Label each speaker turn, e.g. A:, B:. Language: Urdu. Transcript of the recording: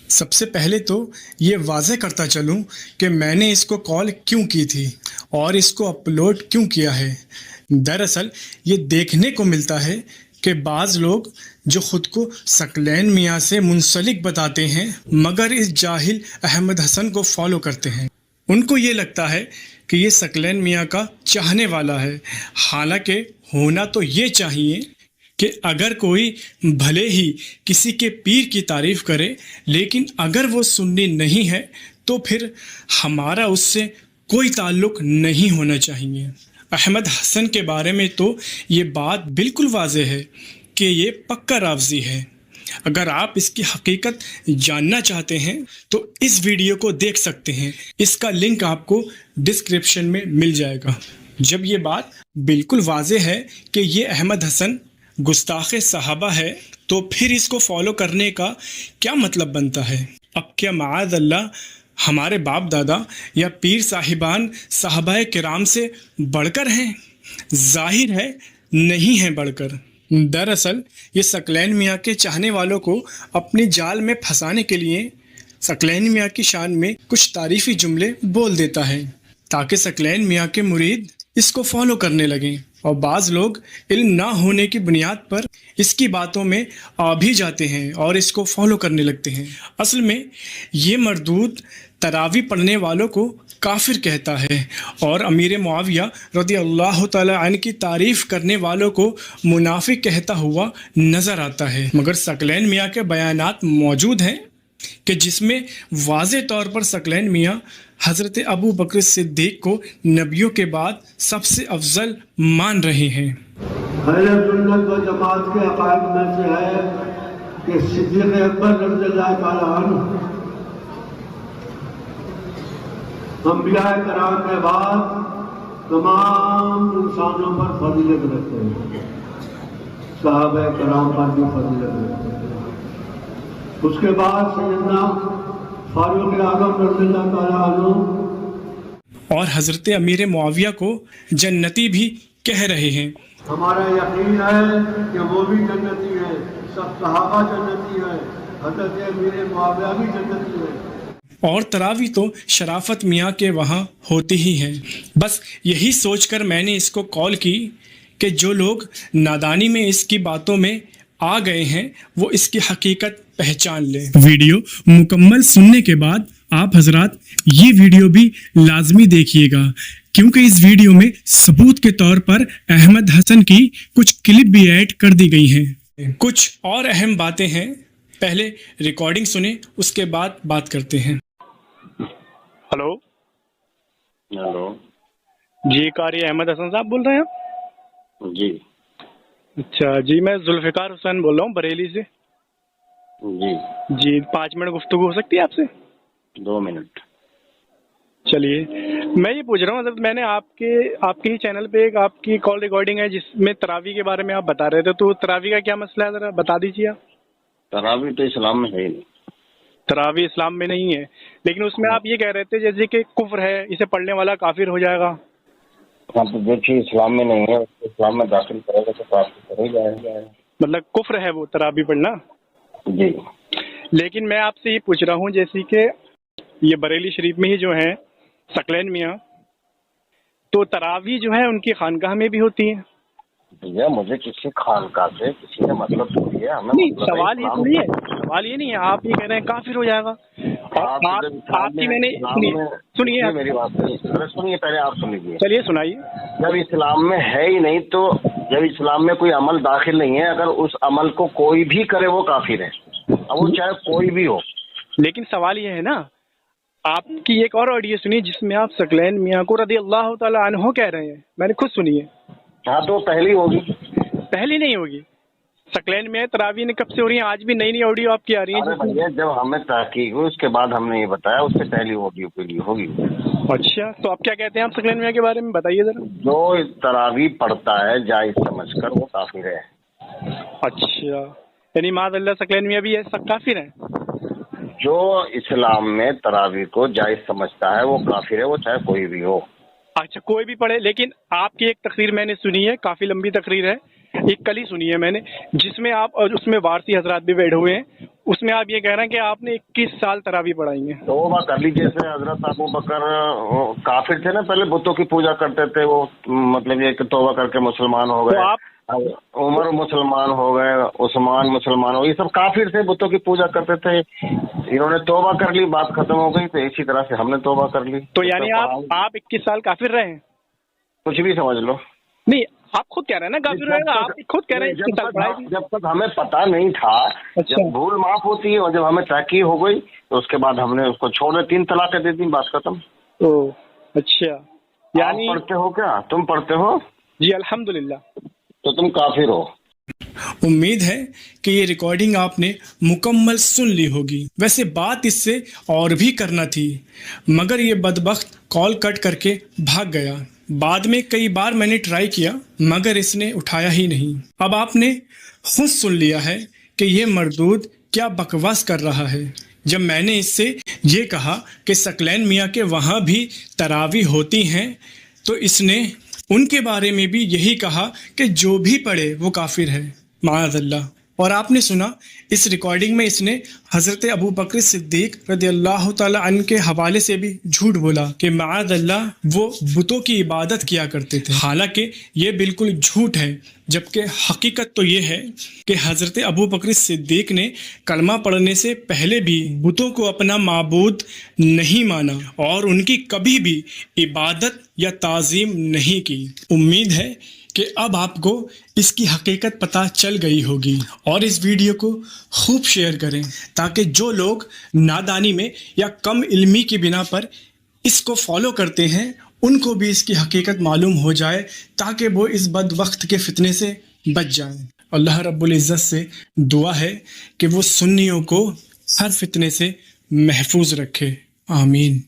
A: سب سے پہلے تو یہ واضح کرتا چلوں کہ میں نے اس کو کال کیوں کی تھی اور اس کو اپلوڈ کیوں کیا ہے۔ دراصل یہ دیکھنے کو ملتا ہے کہ بعض لوگ جو خود کو ثقلین میاں سے منسلک بتاتے ہیں مگر اس جاہل احمد حسن کو فالو کرتے ہیں۔ ان کو یہ لگتا ہے کہ یہ ثقلین میاں کا چاہنے والا ہے، حالانکہ ہونا تو یہ چاہیے کہ اگر کوئی بھلے ہی کسی کے پیر کی تعریف کرے لیکن اگر وہ سنی نہیں ہے تو پھر ہمارا اس سے کوئی تعلق نہیں ہونا چاہیے۔ احمد حسن کے بارے میں تو یہ بات بالکل واضح ہے کہ یہ پکا رافضی ہے۔ اگر آپ اس کی حقیقت جاننا چاہتے ہیں تو اس ویڈیو کو دیکھ سکتے ہیں، اس کا لنک آپ کو ڈسکرپشن میں مل جائے گا۔ جب یہ بات بالکل واضح ہے کہ یہ احمد حسن گستاخ صحابہ ہے تو پھر اس کو فالو کرنے کا کیا مطلب بنتا ہے؟ اب کیا معاذ اللہ ہمارے باپ دادا یا پیر صاحبان صحابہ کرام سے بڑھ کر ہیں؟ ظاہر ہے نہیں ہیں بڑھ کر۔ دراصل یہ ثقلین میاں کے چاہنے والوں کو اپنی جال میں پھنسانے کے لیے ثقلین میاں کی شان میں کچھ تعریفی جملے بول دیتا ہے تاکہ ثقلین میاں کے مرید اس کو فالو کرنے لگیں، اور بعض لوگ علم نہ ہونے کی بنیاد پر اس کی باتوں میں آ بھی جاتے ہیں اور اس کو فالو کرنے لگتے ہیں۔ اصل میں یہ مردود تراویح پڑھنے والوں کو کافر کہتا ہے اور امیر معاویہ رضی اللہ تعالی عنہ کی تعریف کرنے والوں کو منافق کہتا ہوا نظر آتا ہے۔ مگر ثقلین میاں کے بیانات موجود ہیں کہ جس میں واضح طور پر ثقلین میاں حضرت ابو بکر صدیق کو نبیوں کے بعد سب سے افضل مان رہے ہیں۔
B: اہل سنت و جماعت کے عقائد میں سے ہے کہ صدیق اکبر رضی اللہ تعالیٰ عنہ انبیاء کرام کے بعد تمام انسانوں پر فضیلت رکھتے ہیں، صحابہ کرام پر بھی فضیلت رکھتے ہیں۔ اس کے بعد سیدنا فاروق اعظم رضی اللہ تعالیٰ عنہ
A: اور حضرت امیر معاویہ کو جنتی بھی کہہ رہے ہیں۔
B: ہمارا یقین ہے کہ وہ بھی جنتی ہے، سب صحابہ جنتی ہے، حضرت امیر معاویہ بھی جنتی ہے۔
A: اور تراویح تو شرافت میاں کے وہاں ہوتی ہی ہے۔ بس یہی سوچ کر میں نے اس کو کال کی کہ جو لوگ نادانی میں اس کی باتوں میں آ گئے ہیں وہ اس کی حقیقت پہچان لیں۔ ویڈیو مکمل سننے کے بعد آپ حضرات یہ ویڈیو بھی لازمی دیکھیے گا، کیونکہ اس ویڈیو میں ثبوت کے طور پر احمد حسن کی کچھ کلپ بھی ایڈ کر دی گئی ہیں۔ کچھ اور اہم باتیں ہیں، پہلے ریکارڈنگ سنیں اس کے بعد بات کرتے ہیں۔ ہلو
C: ہلو
A: جی، قاری احمد حسن صاحب بول رہے ہیں؟
C: جی
A: اچھا جی، میں ذوالفقار حسین بول رہا ہوں بریلی سے۔
C: جی
A: جی 5 منٹ گفتگو ہو سکتی ہے آپ سے؟
C: 2 منٹ۔
A: چلیے، میں یہ پوچھ رہا ہوں حضرت، میں نے آپ کے ہی چینل پہ ایک آپ کی کال ریکارڈنگ ہے جس میں تراویح کے بارے میں آپ بتا رہے تھے، تو تراویح کا کیا مسئلہ ہے ذرا بتا دیجیے آپ۔
C: تراویح تو اسلام میں ہے ہی نہیں۔
A: تراویح اسلام میں نہیں ہے، لیکن اس میں آپ یہ کہہ رہے تھے جیسے کہ کفر ہے، اسے پڑھنے والا کافر ہو جائے گا۔
C: ہاں، تو جو چیز اسلام میں نہیں ہے اس کو اسلام میں داخل کرے گا تو کافر کر ہی جائے گا۔
A: مطلب کفر ہے وہ تراویح پڑھنا۔
C: جی
A: لیکن میں آپ سے یہ پوچھ رہا ہوں جیسے کہ یہ بریلی شریف میں ہی جو ہیں ثقلین میاں، تو تراویح جو ہے ان کی خانقاہ میں بھی ہوتی ہے۔
C: بھیا، مجھے کسی خانقاہ سے کسی نے مطلب تھوڑی ہے، ہمیں
A: نہیں،
C: مطلب ہے
A: سوال یہ
C: اسلام
A: تھوڑی ہے،
C: کا۔
A: سوال یہ نہیں ہے، آپ یہ کہہ رہے ہیں کافر ہو جائے گا، اور آپ کی میں نے سنیے
C: میری بات سنیے، پہلے آپ سن لیجیے۔
A: چلیے سنائیے۔
C: جب اسلام میں ہے ہی نہیں تو جب اسلام میں کوئی عمل داخل نہیں ہے، اگر اس عمل کو کوئی بھی کرے وہ کافر ہے، اب وہ چاہے کوئی بھی ہو۔
A: لیکن سوال یہ ہے نا، آپ کی ایک اور آڈیو سنی جس میں آپ ثقلین میاں کو رضی اللہ تعالی عنہ کہہ رہے ہیں، میں نے خود سنی ہے۔
C: ہاں، تو پہلی ہوگی۔
A: پہلی نہیں ہوگی، ثقلین میاں تراویح نے کب سے ہو رہی ہیں، آج بھی نئی آڈیو آپ کی آ رہی ہیں۔
C: ارے بھیا، جب ہمیں تحقیق ہوئی اس کے بعد ہم نے یہ بتایا، اس سے پہلی آڈیو کے لیے ہوگی۔
A: اچھا، تو آپ کیا کہتے ہیں آپ ثقلین میاں کے بارے میں بتائیے ذرا۔
C: جو تراویح پڑھتا ہے جائز سمجھ کر وہ کافر ہے۔
A: اچھا، یعنی معاذ اللہ ثقلین میاں بھی سب کافر ہیں؟
C: جو اسلام میں تراویح کو جائز سمجھتا ہے وہ کافر ہے، وہ چاہے کوئی بھی ہو۔
A: اچھا، کوئی بھی پڑھے، لیکن آپ کی ایک تقریر میں نے سنی ہے، کافی لمبی تقریر ہے، ایک کل ہی سنی ہے میں نے، جس میں آپ اور اس میں وارثی حضرات بھی بیٹھے ہوئے ہیں،
D: اس میں آپ یہ کہہ رہے ہیں کہ آپ نے 21 سال تراویح پڑھائی ہیں.
C: توبہ کر لی. جیسے حضرت ابو بکر کافر تھے نا, پہلے بتوں کی پوجا کرتے تھے, وہ مطلب یہ کہ توبہ کر کے مسلمان ہو
D: تو
C: گئے.
D: آپ
C: عمر مسلمان ہو گئے, عثمان مسلمان ہو گئے, یہ سب کافر تھے, بتوں کی پوجا کرتے تھے. انہوں نے توبہ کر لی, بات ختم ہو گئی. تو اسی طرح سے ہم نے توبہ کر لی.
D: تو یعنی آپ 21 سال کافر رہے ہیں؟
C: کچھ بھی سمجھ لو.
D: نہیں, آپ خود کہہ رہے ہیں نا کافر رہے گا, آپ خود کہہ رہے ہیں 21 سال پڑھائی.
C: جب تک ہمیں پتا نہیں تھا,
D: اچھا.
C: جب بھول معاف ہوتی ہے اور جب ہمیں تحقیق ہو گئی تو اس کے بعد ہم نے اس کو چھوڑے, 3 طلاقیں دے دی, بات ختم.
D: او اچھا, یعنی
C: آپ پڑھتے ہو کیا؟ تم پڑھتے ہو؟
D: جی الحمدللہ.
C: تو تم کافر ہو.
A: امید ہے کہ یہ ریکارڈنگ آپ نے مکمل سن لی ہوگی. ویسے بات اس سے اور بھی کرنا تھی, مگر یہ بدبخت کال کٹ کر کے بھاگ گیا. بعد میں کئی بار میں نے ٹرائی کیا مگر اس نے اٹھایا ہی نہیں. اب آپ نے خود سن لیا ہے کہ یہ مردود کیا بکواس کر رہا ہے. جب میں نے اس سے یہ کہا کہ ثقلین میاں کے وہاں بھی تراویح ہوتی ہیں تو اس نے ان کے بارے میں بھی یہی کہا کہ جو بھی پڑھے وہ کافر ہے, معاذ اللہ. اور آپ نے سنا اس ریکارڈنگ میں اس نے حضرت ابو بکر صدیق رضی اللہ تعالی عنہ کے حوالے سے بھی جھوٹ بولا کہ معاذ اللہ وہ بتوں کی عبادت کیا کرتے تھے. حالانکہ یہ بالکل جھوٹ ہے, جبکہ حقیقت تو یہ ہے کہ حضرت ابو بکر صدیق نے کلمہ پڑھنے سے پہلے بھی بتوں کو اپنا معبود نہیں مانا اور ان کی کبھی بھی عبادت یا تعظیم نہیں کی. امید ہے کہ اب آپ کو اس کی حقیقت پتہ چل گئی ہوگی, اور اس ویڈیو کو خوب شیئر کریں تاکہ جو لوگ نادانی میں یا کم علمی کی بنا پر اس کو فالو کرتے ہیں ان کو بھی اس کی حقیقت معلوم ہو جائے, تاکہ وہ اس بد وقت کے فتنے سے بچ جائیں. اللہ رب العزت سے دعا ہے کہ وہ سنیوں کو ہر فتنے سے محفوظ رکھے. آمین.